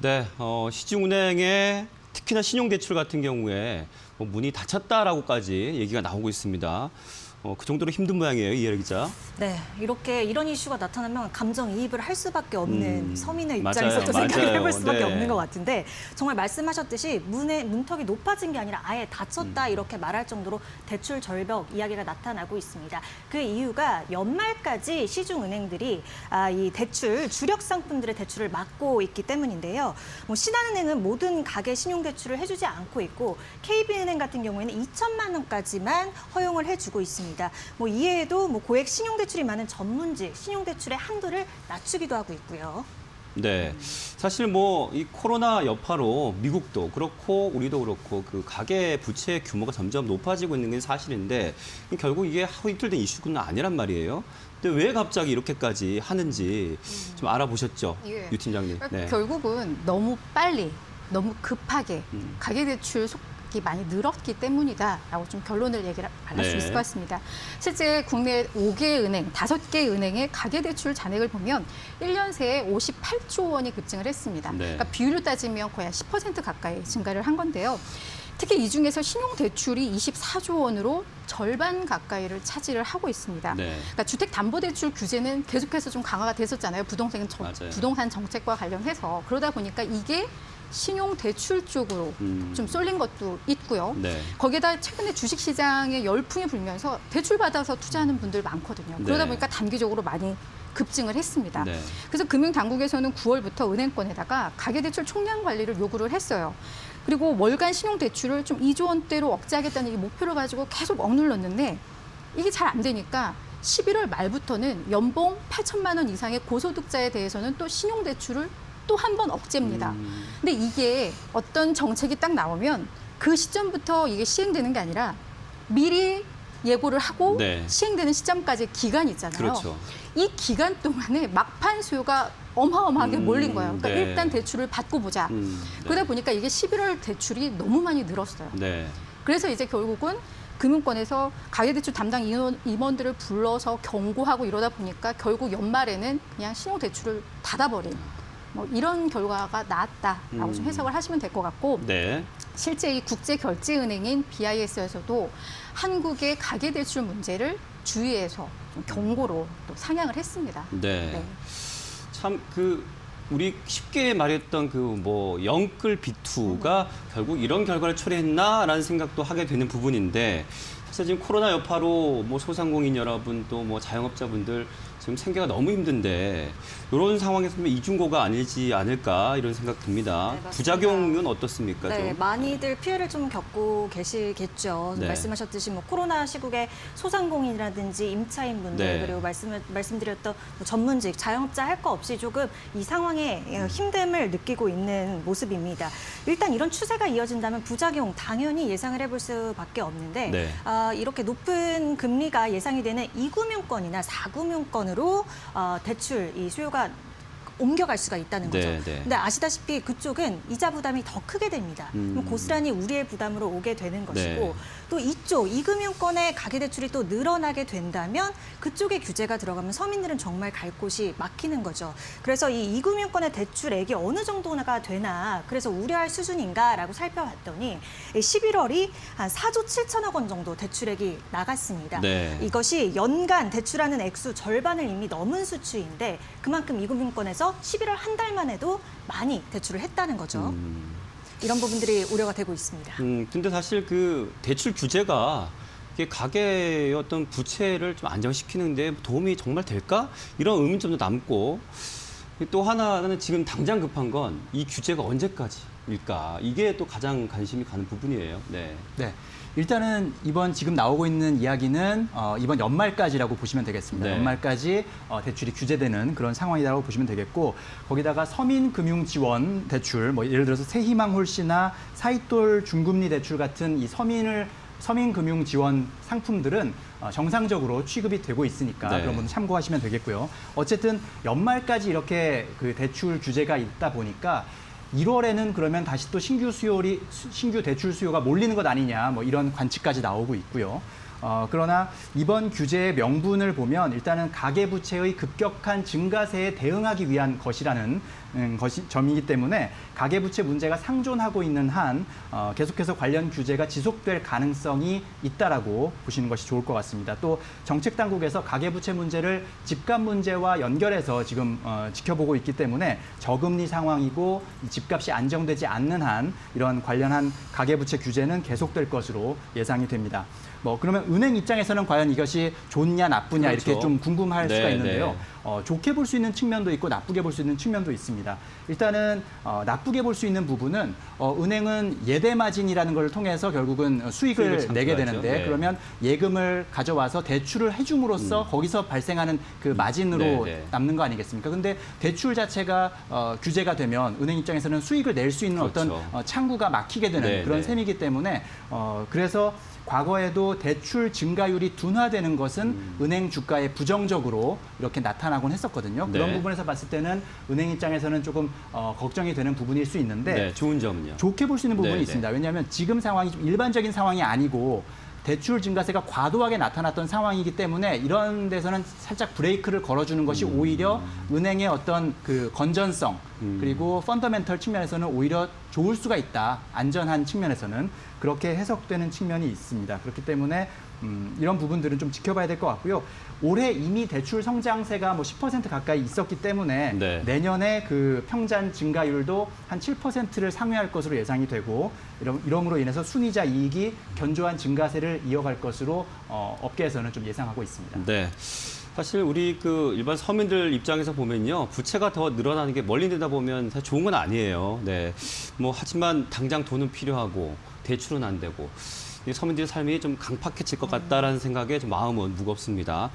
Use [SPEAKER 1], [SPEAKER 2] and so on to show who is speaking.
[SPEAKER 1] 네, 시중은행의 특히나 신용대출 같은 경우에 뭐 문이 닫혔다라고까지 얘기가 나오고 있습니다. 그 정도로 힘든 모양이에요, 이혜리 기자.
[SPEAKER 2] 네, 이런 이슈가 나타나면 감정이입을 할 수밖에 없는 서민의
[SPEAKER 1] 맞아요,
[SPEAKER 2] 입장에서도 생각을
[SPEAKER 1] 맞아요.
[SPEAKER 2] 해볼 수밖에
[SPEAKER 1] 네.
[SPEAKER 2] 없는 것 같은데 정말 말씀하셨듯이 문턱이 높아진 게 아니라 아예 닫혔다 이렇게 말할 정도로 대출 절벽 이야기가 나타나고 있습니다. 그 이유가 연말까지 시중은행들이 이 대출 주력 상품들의 대출을 막고 있기 때문인데요. 뭐 신한은행은 모든 가계 신용대출을 해주지 않고 있고 KB은행 같은 경우에는 2천만 원까지만 허용을 해주고 있습니다. 뭐 이외에도 뭐 고액 신용대출이 많은 전문직 신용대출의 한도를 낮추기도 하고 있고요.
[SPEAKER 1] 네, 사실 뭐 이 코로나 여파로 미국도 그렇고 우리도 그렇고 그 가계 부채 규모가 점점 높아지고 있는 게 사실인데 결국 이게 하루 이틀 된 이슈는 아니란 말이에요. 근데 왜 갑자기 이렇게까지 하는지 좀 알아보셨죠,
[SPEAKER 3] 예.
[SPEAKER 1] 유 팀장님? 네.
[SPEAKER 3] 결국은 너무 빨리, 너무 급하게 가계대출 속이 많이 늘었기 때문이다라고 좀 결론을 얘기를 할 수
[SPEAKER 1] 네.
[SPEAKER 3] 있을 것 같습니다. 실제 국내 5개 은행, 5개 은행의 가계대출 잔액을 보면 1년 새에 58조 원이 급증을 했습니다.
[SPEAKER 1] 네.
[SPEAKER 3] 그러니까 비율로 따지면 거의 한 10% 가까이 증가를 한 건데요. 특히 이 중에서 신용대출이 24조 원으로 절반 가까이를 차지를 하고 있습니다.
[SPEAKER 1] 네.
[SPEAKER 3] 그러니까 주택담보대출 규제는 계속해서 좀 강화가 됐었잖아요.
[SPEAKER 1] 맞아요.
[SPEAKER 3] 부동산 정책과 관련해서. 그러다 보니까 이게 신용대출 쪽으로 좀 쏠린 것도 있고요.
[SPEAKER 1] 네.
[SPEAKER 3] 거기에다 최근에 주식시장에 열풍이 불면서 대출 받아서 투자하는 분들 많거든요. 그러다
[SPEAKER 1] 네.
[SPEAKER 3] 보니까 단기적으로 많이 급증을 했습니다.
[SPEAKER 1] 네.
[SPEAKER 3] 그래서 금융당국에서는 9월부터 은행권에다가 가계대출 총량 관리를 요구를 했어요. 그리고 월간 신용대출을 좀 2조 원대로 억제하겠다는 이 목표를 가지고 계속 억눌렀는데 이게 잘 안 되니까 11월 말부터는 연봉 8천만 원 이상의 고소득자에 대해서는 또 신용대출을 또 한 번 억제입니다. 근데 이게 어떤 정책이 딱 나오면 그 시점부터 이게 시행되는 게 아니라 미리 예고를 하고
[SPEAKER 1] 네.
[SPEAKER 3] 시행되는 시점까지 기간이 있잖아요.
[SPEAKER 1] 그렇죠.
[SPEAKER 3] 이 기간 동안에 막판 수요가 어마어마하게 몰린 거예요. 그러니까
[SPEAKER 1] 네.
[SPEAKER 3] 일단 대출을 받고 보자.
[SPEAKER 1] 네.
[SPEAKER 3] 그러다 보니까 이게 11월 대출이 너무 많이 늘었어요.
[SPEAKER 1] 네.
[SPEAKER 3] 그래서 이제 결국은 금융권에서 가계대출 담당 임원들을 불러서 경고하고 이러다 보니까 결국 연말에는 그냥 신용대출을 닫아버린 뭐 이런 결과가 나왔다라고 좀 해석을 하시면 될 것 같고
[SPEAKER 1] 네.
[SPEAKER 3] 실제 이 국제결제은행인 BIS에서도 한국의 가계대출 문제를 주의해서 좀 경고로 또 상향을 했습니다.
[SPEAKER 1] 네. 참 우리 쉽게 말했던 영끌 비투가 결국 이런 결과를 초래했나라는 생각도 하게 되는 부분인데 사실 지금 코로나 여파로 뭐 소상공인 여러분 또 뭐 자영업자분들 지금 생계가 너무 힘든데 이런 상황에서는 이중고가 아니지 않을까 이런 생각 듭니다.
[SPEAKER 2] 네, 맞습니다.
[SPEAKER 1] 부작용은 어떻습니까?
[SPEAKER 2] 네,
[SPEAKER 1] 좀?
[SPEAKER 2] 많이들 피해를 좀 겪고 계시겠죠.
[SPEAKER 1] 네.
[SPEAKER 2] 말씀하셨듯이 뭐 코로나 시국에 소상공인이라든지 임차인분들
[SPEAKER 1] 네.
[SPEAKER 2] 그리고 말씀드렸던 뭐 전문직, 자영업자 할 거 없이 조금 이 상황에 힘듦을 느끼고 있는 모습입니다. 일단 이런 추세가 이어진다면 부작용 당연히 예상을 해볼 수밖에 없는데
[SPEAKER 1] 네.
[SPEAKER 2] 이렇게 높은 금리가 예상이 되는 2금융권이나 4금융권으로 대출 이 수요가 옮겨갈 수가 있다는 거죠.
[SPEAKER 1] 네, 네.
[SPEAKER 2] 근데 아시다시피 그쪽은 이자 부담이 더 크게 됩니다. 그럼 고스란히 우리의 부담으로 오게 되는 것이고
[SPEAKER 1] 네.
[SPEAKER 2] 또 이쪽 이금융권의 가계대출이 또 늘어나게 된다면 그쪽에 규제가 들어가면 서민들은 정말 갈 곳이 막히는 거죠. 그래서 이 이금융권의 대출액이 어느 정도가 되나 그래서 우려할 수준인가라고 살펴봤더니 11월이 한 4조 7천억 원 정도 대출액이 나갔습니다.
[SPEAKER 1] 네.
[SPEAKER 2] 이것이 연간 대출하는 액수 절반을 이미 넘은 수치인데 그만큼 이금융권에서 11월 한 달만 해도 많이 대출을 했다는 거죠. 이런 부분들이 우려가 되고 있습니다.
[SPEAKER 1] 근데 사실 그 대출 규제가 이게 가계의 어떤 부채를 좀 안정시키는데 도움이 정말 될까? 이런 의문점도 남고 또 하나는 지금 당장 급한 건 이 규제가 언제까지일까? 이게 또 가장 관심이 가는 부분이에요. 네.
[SPEAKER 4] 네. 일단은 이번 지금 나오고 있는 이야기는 이번 연말까지라고 보시면 되겠습니다.
[SPEAKER 1] 네.
[SPEAKER 4] 연말까지 대출이 규제되는 그런 상황이라고 보시면 되겠고 거기다가 서민금융지원 대출, 뭐 예를 들어서 새희망홀씨나 사이톨 중금리 대출 같은 이 서민금융지원 상품들은 정상적으로 취급이 되고 있으니까
[SPEAKER 1] 네.
[SPEAKER 4] 그런 부분 참고하시면 되겠고요. 어쨌든 연말까지 이렇게 그 대출 규제가 있다 보니까 1월에는 그러면 다시 또 신규 대출 수요가 몰리는 것 아니냐 뭐 이런 관측까지 나오고 있고요. 그러나 이번 규제의 명분을 보면 일단은 가계부채의 급격한 증가세에 대응하기 위한 것이라는 점이기 때문에 가계부채 문제가 상존하고 있는 한 계속해서 관련 규제가 지속될 가능성이 있다라고 보시는 것이 좋을 것 같습니다. 또 정책 당국에서 가계부채 문제를 집값 문제와 연결해서 지금 지켜보고 있기 때문에 저금리 상황이고 집값이 안정되지 않는 한 이런 관련한 가계부채 규제는 계속될 것으로 예상이 됩니다. 그러면 은행 입장에서는 과연 이것이 좋냐 나쁘냐
[SPEAKER 1] 그렇죠.
[SPEAKER 4] 이렇게 좀 궁금할
[SPEAKER 1] 네,
[SPEAKER 4] 수가 있는데요.
[SPEAKER 1] 네.
[SPEAKER 4] 좋게 볼 수 있는 측면도 있고 나쁘게 볼 수 있는 측면도 있습니다. 일단은 나쁘게 볼 수 있는 부분은 은행은 예대 마진이라는 걸 통해서 결국은 수익을
[SPEAKER 1] 수익을
[SPEAKER 4] 내게
[SPEAKER 1] 창출하죠.
[SPEAKER 4] 되는데
[SPEAKER 1] 네.
[SPEAKER 4] 그러면 예금을 가져와서 대출을 해줌으로써 거기서 발생하는 그 마진으로
[SPEAKER 1] 네, 네.
[SPEAKER 4] 남는 거 아니겠습니까? 근데 대출 자체가 규제가 되면 은행 입장에서는 수익을 낼 수 있는
[SPEAKER 1] 그렇죠.
[SPEAKER 4] 어떤 창구가 막히게 되는
[SPEAKER 1] 네,
[SPEAKER 4] 그런
[SPEAKER 1] 네.
[SPEAKER 4] 셈이기 때문에 그래서 과거에도 대출 증가율이 둔화되는 것은 은행 주가에 부정적으로 이렇게 나타나곤 했었거든요. 그런
[SPEAKER 1] 네.
[SPEAKER 4] 부분에서 봤을 때는 은행 입장에서는 조금 걱정이 되는 부분일 수 있는데
[SPEAKER 1] 네, 좋은 점은요.
[SPEAKER 4] 좋게 볼 수 있는 부분이
[SPEAKER 1] 네, 네.
[SPEAKER 4] 있습니다. 왜냐하면 지금 상황이 좀 일반적인 상황이 아니고 대출 증가세가 과도하게 나타났던 상황이기 때문에 이런 데서는 살짝 브레이크를 걸어주는 것이 오히려 은행의 어떤 그 건전성 그리고 펀더멘털 측면에서는 오히려 좋을 수가 있다. 안전한 측면에서는 그렇게 해석되는 측면이 있습니다. 그렇기 때문에 이런 부분들은 좀 지켜봐야 될 것 같고요. 올해 이미 대출 성장세가 10% 가까이 있었기 때문에
[SPEAKER 1] 네.
[SPEAKER 4] 내년에 그 평잔 증가율도 한 7%를 상회할 것으로 예상이 되고 이러므로 인해서 순이자 이익이 견조한 증가세를 이어갈 것으로 업계에서는 좀 예상하고 있습니다.
[SPEAKER 1] 네. 사실 우리 그 일반 서민들 입장에서 보면요, 부채가 더 늘어나는 게 멀리 내다 보면 사실 좋은 건 아니에요. 네. 하지만 당장 돈은 필요하고 대출은 안 되고 이 서민들의 삶이 좀 강팍해질 것 같다라는 생각에 좀 마음은 무겁습니다.